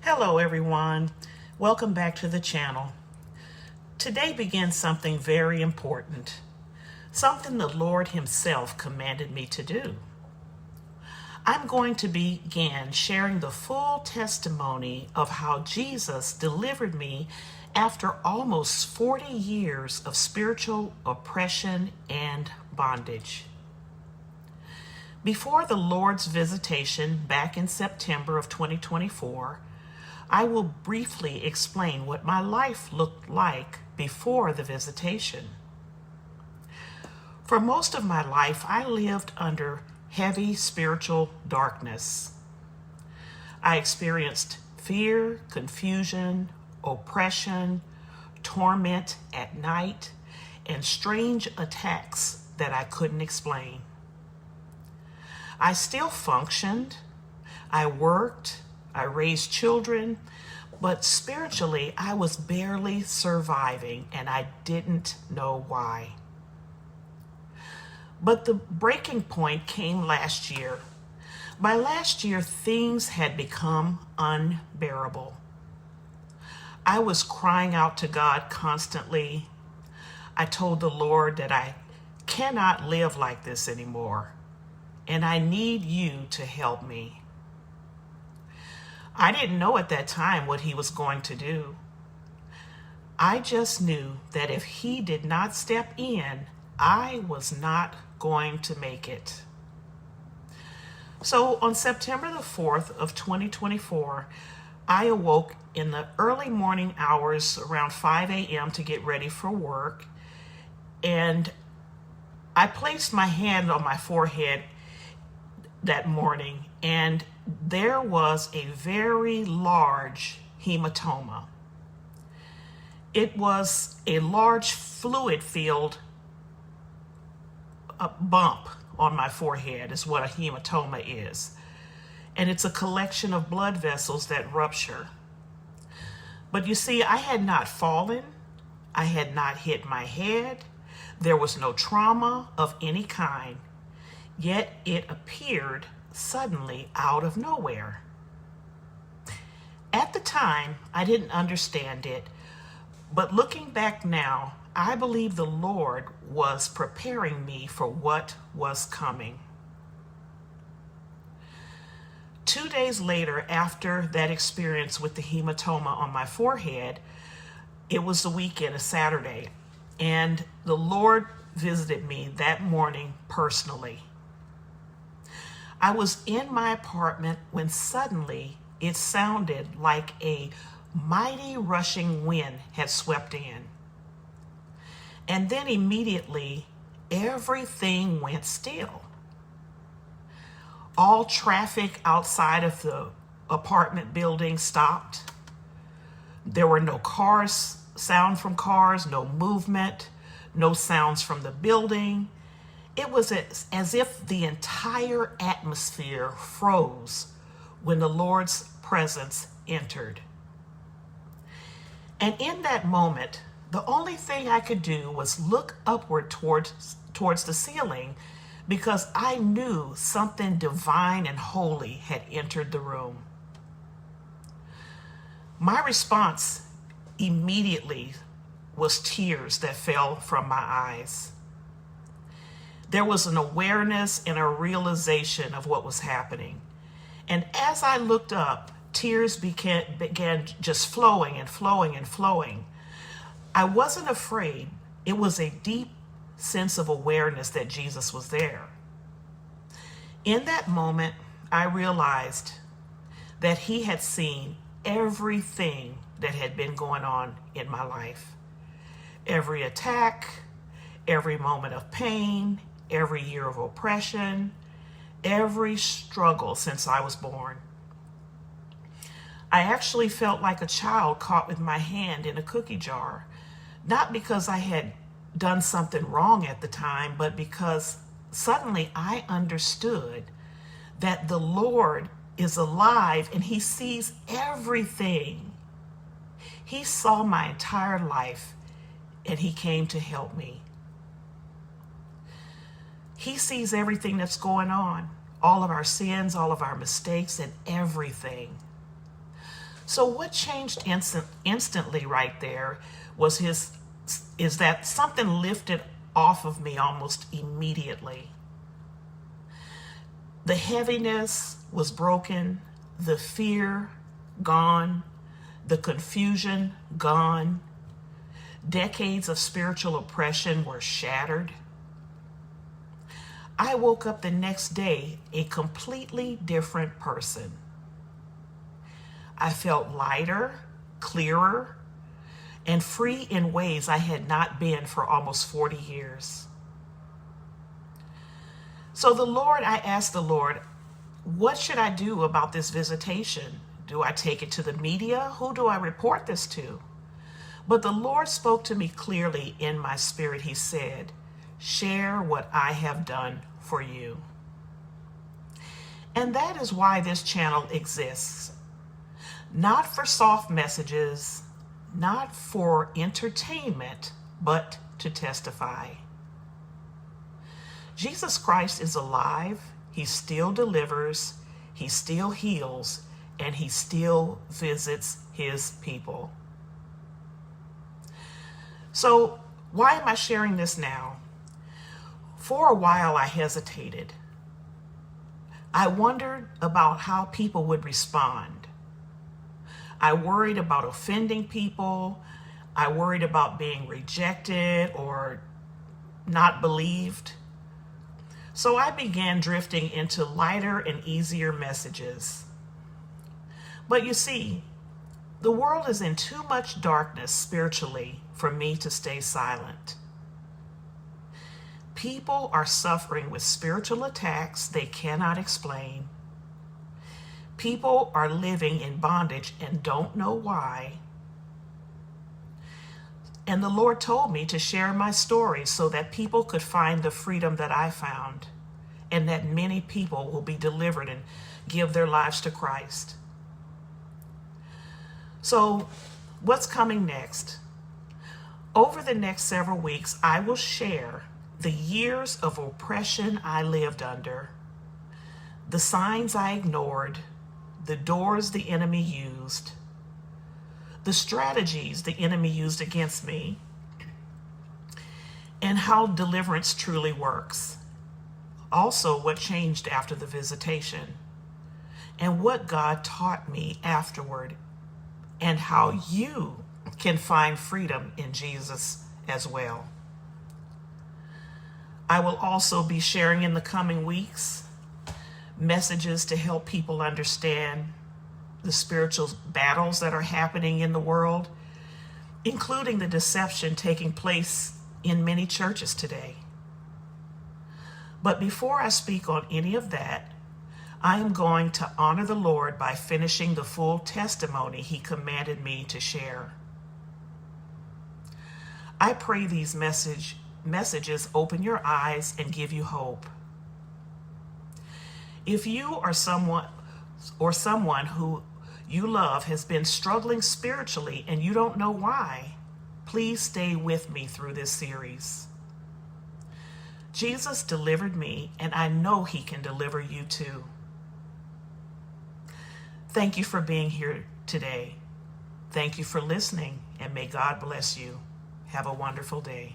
Hello everyone, welcome back to the channel. Today begins something very important, something the Lord Himself commanded me to do. I'm going to begin sharing the full testimony of how Jesus delivered me after almost 40 years of spiritual oppression and bondage. Before the Lord's visitation back in September of 2024, I will briefly explain what my life looked like before the visitation. For most of my life, I lived under heavy spiritual darkness. I experienced fear, confusion, oppression, torment at night, and strange attacks that I couldn't explain. I still functioned. I worked. I raised children, but spiritually, I was barely surviving, and I didn't know why. But the breaking point came last year. By last year, things had become unbearable. I was crying out to God constantly. I told the Lord that I cannot live like this anymore, and I need you to help me. I didn't know at that time what He was going to do. I just knew that if He did not step in, I was not going to make it. So on September the 4th of 2024, I awoke in the early morning hours around 5 a.m. to get ready for work. And I placed my hand on my forehead that morning, and there was a very large hematoma. It was a large fluid-filled bump on my forehead is what a hematoma is. And it's a collection of blood vessels that rupture. But you see, I had not fallen. I had not hit my head. There was no trauma of any kind. Yet it appeared suddenly out of nowhere. At the time, I didn't understand it, but looking back now, I believe the Lord was preparing me for what was coming. 2 days later, after that experience with the hematoma on my forehead, it was the weekend, a Saturday, and the Lord visited me that morning personally. I was in my apartment when suddenly it sounded like a mighty rushing wind had swept in. And then immediately, everything went still. All traffic outside of the apartment building stopped. There were no cars, sound from cars, no movement, no sounds from the building. It was as if the entire atmosphere froze when the Lord's presence entered. And in that moment, the only thing I could do was look upward towards the ceiling, because I knew something divine and holy had entered the room. My response immediately was tears that fell from my eyes. There was an awareness and a realization of what was happening. And as I looked up, tears began just flowing and flowing and flowing. I wasn't afraid. It was a deep sense of awareness that Jesus was there. In that moment, I realized that He had seen everything that had been going on in my life. Every attack, every moment of pain, every year of oppression, every struggle since I was born. I actually felt like a child caught with my hand in a cookie jar, not because I had done something wrong at the time, but because suddenly I understood that the Lord is alive and He sees everything. He saw my entire life and He came to help me. He sees everything that's going on, all of our sins, all of our mistakes, and everything. So what changed instantly right there is that something lifted off of me almost immediately. The heaviness was broken, the fear gone, the confusion gone. Decades of spiritual oppression were shattered. I woke up the next day a completely different person. I felt lighter, clearer, and free in ways I had not been for almost 40 years. So I asked the Lord, what should I do about this visitation? Do I take it to the media? Who do I report this to? But the Lord spoke to me clearly in my spirit. He said, share what I have done for you. And that is why this channel exists. Not for soft messages, not for entertainment, but to testify. Jesus Christ is alive. He still delivers, he still heals, and he still visits his people. So why am I sharing this now? For a while I hesitated. I wondered about how people would respond. I worried about offending people. I worried about being rejected or not believed. So I began drifting into lighter and easier messages. But you see, the world is in too much darkness spiritually for me to stay silent. People are suffering with spiritual attacks they cannot explain. People are living in bondage and don't know why. And the Lord told me to share my story so that people could find the freedom that I found, and that many people will be delivered and give their lives to Christ. So, what's coming next? Over the next several weeks, I will share the years of oppression I lived under, the signs I ignored, the doors the enemy used, the strategies the enemy used against me, and how deliverance truly works. Also, what changed after the visitation, and what God taught me afterward, and how you can find freedom in Jesus as well. I will also be sharing in the coming weeks messages to help people understand the spiritual battles that are happening in the world, including the deception taking place in many churches today. But before I speak on any of that, I am going to honor the Lord by finishing the full testimony he commanded me to share. I pray these messages open your eyes and give you hope. If you or someone who you love has been struggling spiritually and you don't know why, please stay with me through this series. Jesus delivered me, and I know he can deliver you too. Thank you for being here today. Thank you for listening, and may God bless you. Have a wonderful day.